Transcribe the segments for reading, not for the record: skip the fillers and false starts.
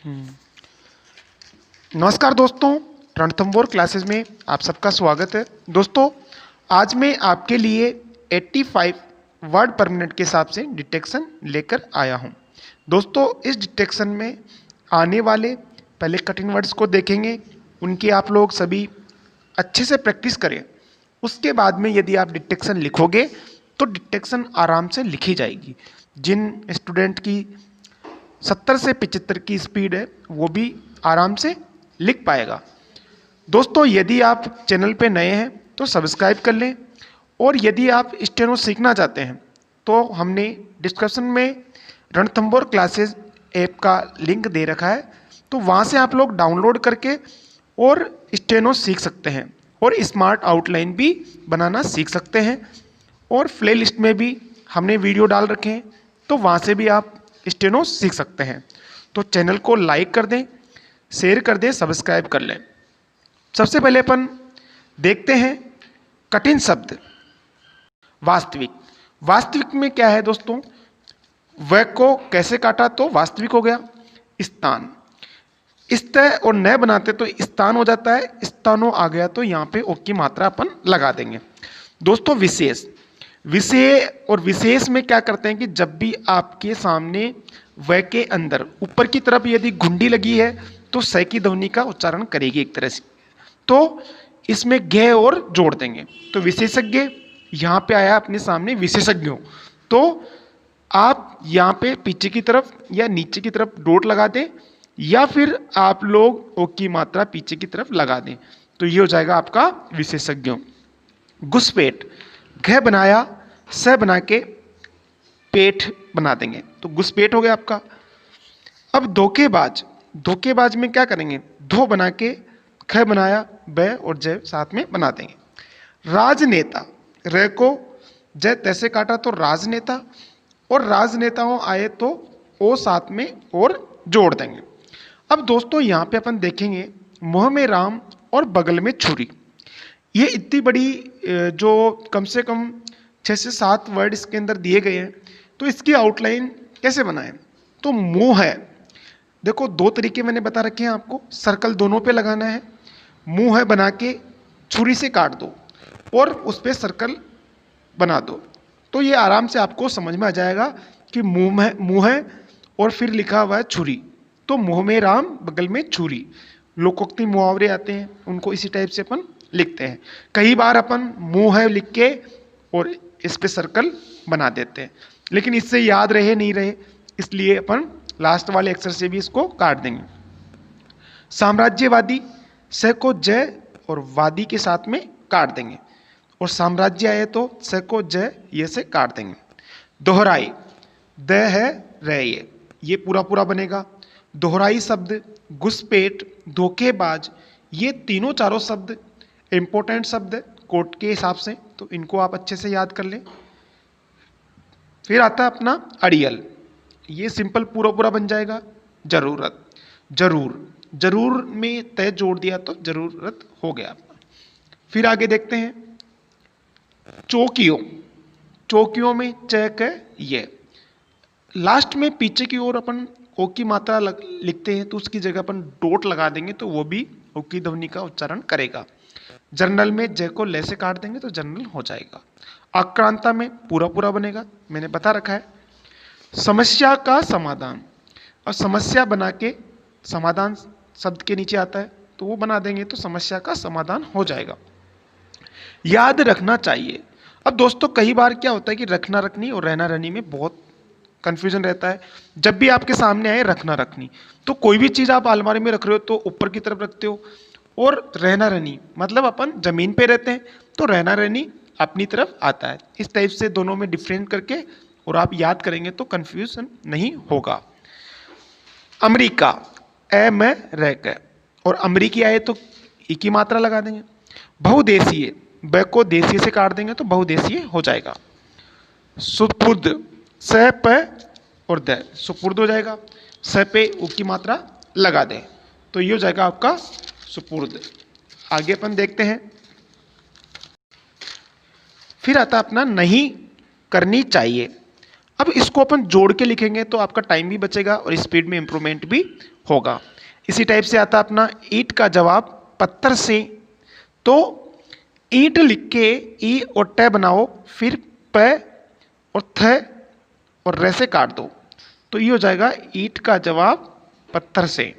हम्म। नमस्कार दोस्तों, रणथंबोर क्लासेस में आप सबका स्वागत है। दोस्तों, आज मैं आपके लिए 85 वर्ड पर मिनट के हिसाब से डिटेक्शन लेकर आया हूं। दोस्तों, इस डिटेक्शन में आने वाले पहले कठिन वर्ड्स को देखेंगे, उनकी आप लोग सभी अच्छे से प्रैक्टिस करें। उसके बाद में यदि आप डिटेक्शन लिखोगे तो डिटेक्शन आराम से लिखी जाएगी। जिन स्टूडेंट की 70 से 75 की स्पीड है वो भी आराम से लिख पाएगा। दोस्तों, यदि आप चैनल पे नए हैं तो सब्सक्राइब कर लें, और यदि आप स्टेनो सीखना चाहते हैं तो हमने डिस्क्रिप्शन में रणथंबोर क्लासेस ऐप का लिंक दे रखा है, तो वहाँ से आप लोग डाउनलोड करके और स्टेनो सीख सकते हैं और स्मार्ट आउटलाइन भी बनाना सीख सकते हैं। और प्ले लिस्ट में भी हमने वीडियो डाल रखे हैं, तो वहाँ से भी आप स्टेनो सीख सकते हैं। तो चैनल को लाइक कर दें, शेयर कर दें, सब्सक्राइब कर लें। सबसे पहले अपन देखते हैं कठिन शब्द वास्तविक। वास्तविक में क्या है दोस्तों, व को कैसे काटा तो वास्तविक हो गया। स्थान, स्त और न बनाते तो स्थान हो जाता है, स्थानो आ गया तो यहाँ पे ओ की मात्रा अपन लगा देंगे। दोस्तों, विशेष, विषय और विशेष में क्या करते हैं कि जब भी आपके सामने व के अंदर ऊपर की तरफ यदि घुंडी लगी है तो स की ध्वनि का उच्चारण करेगी एक तरह से, तो इसमें ग और जोड़ देंगे। तो विशेषज्ञ यहाँ पे आया अपने सामने विशेषज्ञों, तो आप यहाँ पे पीछे की तरफ या नीचे की तरफ डॉट लगा दें, या फिर आप लोग ओ की मात्रा पीछे की तरफ लगा दें, तो ये हो जाएगा आपका विशेषज्ञों। घुसपैठ, घ बनाया स बना के पेट बना देंगे, तो घुसपैठ हो गया आपका। अब धोखेबाज, धोखेबाज में क्या करेंगे, धो बना के ख बनाया, ब और ज साथ में बना देंगे। राजनेता, र को ज तैसे काटा तो राजनेता, और राजनेताओं आए तो ओ साथ में और जोड़ देंगे। अब दोस्तों, यहाँ पे अपन देखेंगे मुंह में राम और बगल में छुरी। ये इतनी बड़ी जो कम से कम 6 से 7 वर्ड इसके अंदर दिए गए हैं, तो इसकी आउटलाइन कैसे बनाएं। तो मुंह है, देखो 2 तरीके मैंने बता रखे हैं आपको, सर्कल दोनों पे लगाना है। मुंह है बना के छुरी से काट दो और उस पर सर्कल बना दो, तो ये आराम से आपको समझ में आ जाएगा कि मुंह है और फिर लिखा हुआ है छुरी, तो मुंह में राम बगल में छुरी। लोकोक्ति मुहावरे आते हैं, उनको इसी टाइप से अपन लिखते हैं। कई बार अपन मुंह है लिख के और इस पे सर्कल बना देते हैं, लेकिन इससे याद रहे नहीं रहे, इसलिए अपन लास्ट वाले अक्षर से भी इसको काट देंगे। साम्राज्यवादी, स को ज और वादी के साथ में काट देंगे, और साम्राज्य आए तो स को ज ये से काट देंगे। दोहराई, द है र, ये पूरा पूरा बनेगा। दोहराई शब्द, घुसपैठ, धोखेबाज, ये तीनों चारों शब्द इंपॉर्टेंट शब्द कोट के हिसाब से, तो इनको आप अच्छे से याद कर लें। फिर आता है अपना अड़ियल, ये सिंपल पूरा पूरा बन जाएगा। जरूरत, जरूर, जरूर में तय जोड़ दिया तो जरूरत हो गया। फिर आगे देखते हैं चौकियों, चौकियों में चेक है ये। लास्ट में पीछे की ओर अपन ओ की मात्रा लिखते हैं तो उसकी जगह अपन डॉट लगा देंगे, तो वो भी ओ की ध्वनि का उच्चारण करेगा। जर्नल में ज को ले से काट देंगे तो जर्नल हो जाएगा। आक्रांता में पूरा पूरा बनेगा, मैंने बता रखा है। समस्या का समाधान, और समस्या बना के समाधान शब्द के नीचे आता है तो वो बना देंगे तो समस्या का समाधान हो जाएगा। याद रखना चाहिए, अब दोस्तों कई बार क्या होता है कि रखना रखनी और रहना रहनी में बहुत कंफ्यूजन रहता है। जब भी आपके सामने आए रखना रखनी, तो कोई भी चीज़ आप अलमारी में रख रहे हो तो ऊपर की तरफ रखते हो, और रहना रहनी मतलब अपन जमीन पे रहते हैं तो रहना रहनी अपनी तरफ आता है। इस टाइप से दोनों में डिफरेंट करके और आप याद करेंगे तो कंफ्यूजन नहीं होगा। अमेरिका, ए में रह कर, और अमरीकी आए तो ई की मात्रा लगा देंगे। बहुदेशीय, ब को देशीय से काट देंगे तो बहुदेशीय हो जाएगा। सुपुर्द, स पे और द, सुपुर्द हो जाएगा। स पे उ की मात्रा लगा दें तो ये हो जाएगा आपका सुपुर्द। आगे अपन देखते हैं, फिर आता अपना नहीं करनी चाहिए। अब इसको अपन जोड़ के लिखेंगे तो आपका टाइम भी बचेगा और स्पीड में इंप्रूवमेंट भी होगा। इसी टाइप से आता अपना ईंट का जवाब पत्थर से। तो ईंट लिख के ई और ट बनाओ, फिर प और थ और रे से काट दो, तो ये हो जाएगा ईंट का जवाब पत्थर से।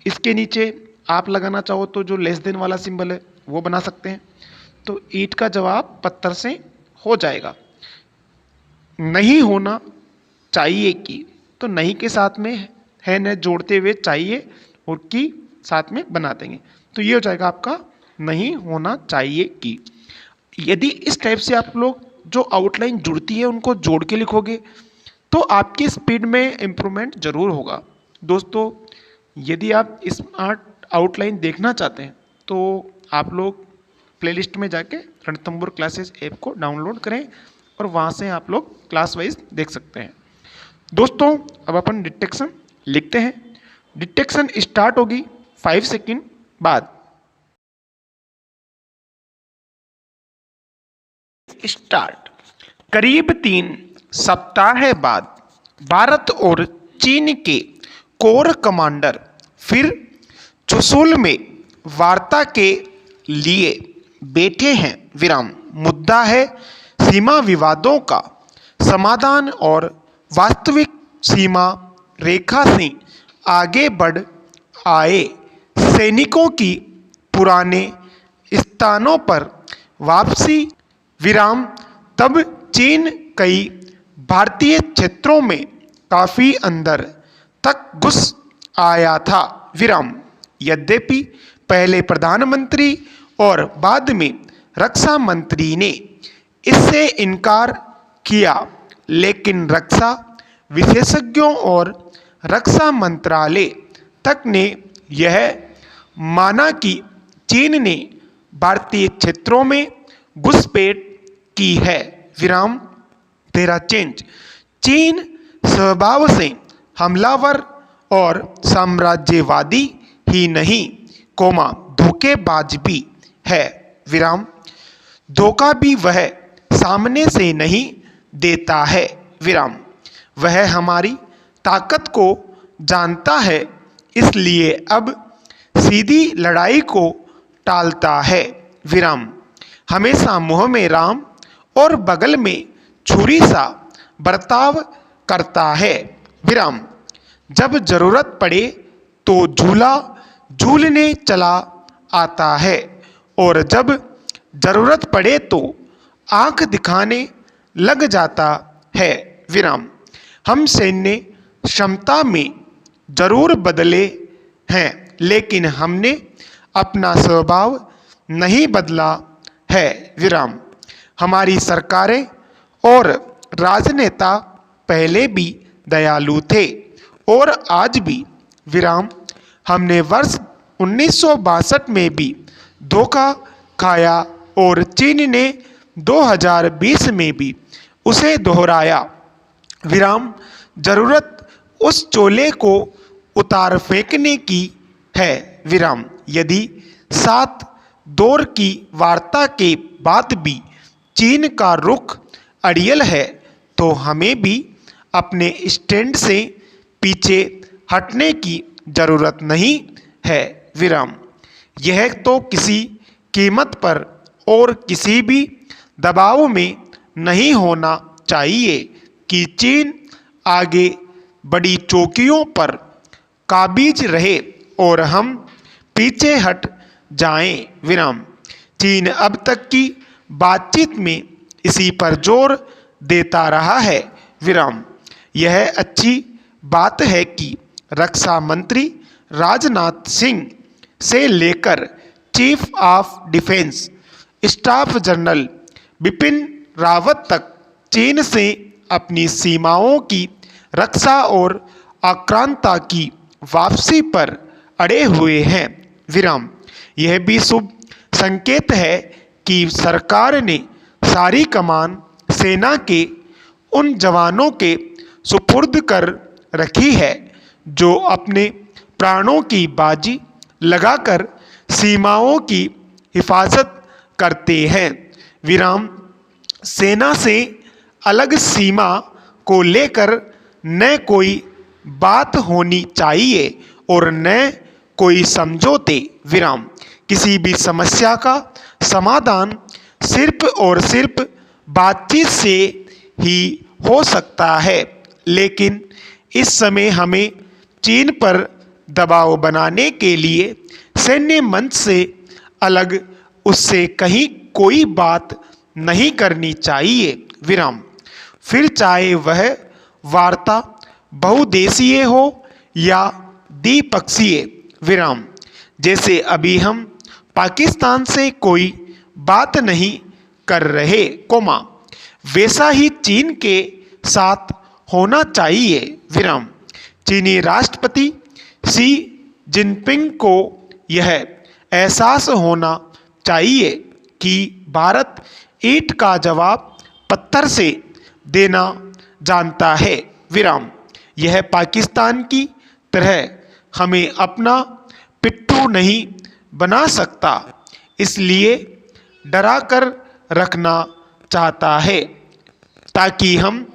इसके नीचे आप लगाना चाहो तो जो लेस देन वाला सिंबल है वो बना सकते हैं। तो ईंट का जवाब पत्थर से हो जाएगा। नहीं होना चाहिए कि, तो नहीं के साथ में है न जोड़ते हुए चाहिए और की साथ में बना देंगे, तो ये हो जाएगा आपका नहीं होना चाहिए कि। यदि इस टाइप से आप लोग जो आउटलाइन जुड़ती है उनको जोड़ के लिखोगे तो आपकी स्पीड में इम्प्रूवमेंट जरूर होगा। दोस्तों, यदि आप स्मार्ट आउटलाइन देखना चाहते हैं तो आप लोग प्लेलिस्ट में जाके रणथंभौर क्लासेस ऐप को डाउनलोड करें और वहाँ से आप लोग क्लास वाइज देख सकते हैं। दोस्तों, अब अपन डिटेक्शन लिखते हैं। डिटेक्शन स्टार्ट होगी 5 सेकंड बाद। स्टार्ट। करीब 3 सप्ताह बाद भारत और चीन के कोर कमांडर फिर चुशुल में वार्ता के लिए बैठे हैं। विराम। मुद्दा है सीमा विवादों का समाधान और वास्तविक सीमा रेखा से आगे बढ़ आए सैनिकों की पुराने स्थानों पर वापसी। विराम। तब चीन कई भारतीय क्षेत्रों में काफी अंदर तक घुस आया था। विराम। यद्यपि पहले प्रधानमंत्री और बाद में रक्षा मंत्री ने इससे इनकार किया, लेकिन रक्षा विशेषज्ञों और रक्षा मंत्रालय तक ने यह माना कि चीन ने भारतीय क्षेत्रों में घुसपैठ की है। विराम। तेरा चेंज। चीन स्वभाव से हमलावर और साम्राज्यवादी ही नहीं, धोखेबाज भी है। विराम। धोखा भी वह सामने से नहीं देता है। विराम। वह हमारी ताकत को जानता है, इसलिए अब सीधी लड़ाई को टालता है। विराम। हमेशा मुंह में राम और बगल में छुरी सा बर्ताव करता है। विराम। जब जरूरत पड़े तो झूलने चला आता है और जब जरूरत पड़े तो आंख दिखाने लग जाता है। विराम। हम सैन्य क्षमता में जरूर बदले हैं, लेकिन हमने अपना स्वभाव नहीं बदला है। विराम। हमारी सरकारें और राजनेता पहले भी दयालु थे और आज भी। विराम। हमने वर्ष 1962 में भी धोखा खाया और चीन ने 2020 में भी उसे दोहराया। विराम। जरूरत उस चोले को उतार फेंकने की है। विराम। यदि 7 दौर की वार्ता के बाद भी चीन का रुख अड़ियल है तो हमें भी अपने स्टैंड से पीछे हटने की जरूरत नहीं है। विराम। यह तो किसी कीमत पर और किसी भी दबाव में नहीं होना चाहिए कि चीन आगे बड़ी चौकियों पर काबिज रहे और हम पीछे हट जाएं। विराम। चीन अब तक की बातचीत में इसी पर जोर देता रहा है। विराम। यह अच्छी बात है कि रक्षा मंत्री राजनाथ सिंह से लेकर chief of defence staff general Bipin Rawat तक चीन से अपनी सीमाओं की रक्षा और आक्रांता की वापसी पर अड़े हुए हैं। विराम। यह भी शुभ संकेत है कि सरकार ने सारी कमान सेना के उन जवानों के सुपुर्द कर रखी है जो अपने प्राणों की बाजी लगाकर सीमाओं की हिफाजत करते हैं। विराम। सेना से अलग सीमा को लेकर न कोई बात होनी चाहिए और न कोई समझौते विराम। किसी भी समस्या का समाधान सिर्फ और सिर्फ बातचीत से ही हो सकता है, लेकिन इस समय हमें चीन पर दबाव बनाने के लिए सैन्य मंच से अलग उससे कहीं कोई बात नहीं करनी चाहिए विराम। फिर चाहे वह वार्ता बहुदेशीय हो या द्विपक्षीय विराम। जैसे अभी हम पाकिस्तान से कोई बात नहीं कर रहे कोमा, वैसा ही चीन के साथ होना चाहिए विराम। चीनी राष्ट्रपति शी जिनपिंग को यह एहसास होना चाहिए कि भारत ईंट का जवाब पत्थर से देना जानता है विराम। यह पाकिस्तान की तरह हमें अपना पिट्ठू नहीं बना सकता, इसलिए डरा कर रखना चाहता है ताकि हम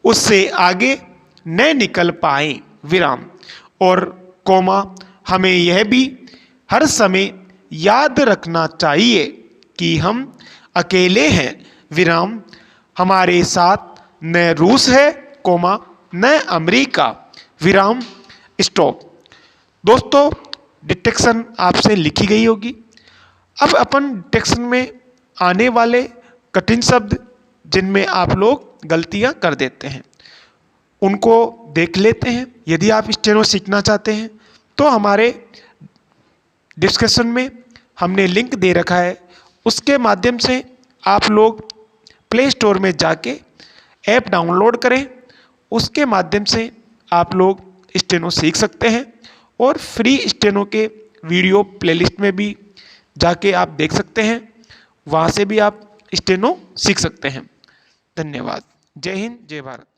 उससे आगे न निकल पाएं विराम। और कोमा, हमें यह भी हर समय याद रखना चाहिए कि हम अकेले हैं विराम। हमारे साथ न रूस है कोमा न अमेरिका विराम स्टॉप। दोस्तों, डिटेक्शन आपसे लिखी गई होगी। अब अपन डिटेक्शन में आने वाले कठिन शब्द जिनमें आप लोग गलतियां कर देते हैं उनको देख लेते हैं। यदि आप स्टेनो सीखना चाहते हैं तो हमारे डिस्कशन में हमने लिंक दे रखा है, उसके माध्यम से आप लोग प्ले स्टोर में जाके ऐप डाउनलोड करें। उसके माध्यम से आप लोग स्टेनो सीख सकते हैं और फ्री स्टेनो के वीडियो प्लेलिस्ट में भी जाके आप देख सकते हैं, वहाँ से भी आप स्टेनो सीख सकते हैं। धन्यवाद। जय हिंद, जय भारत।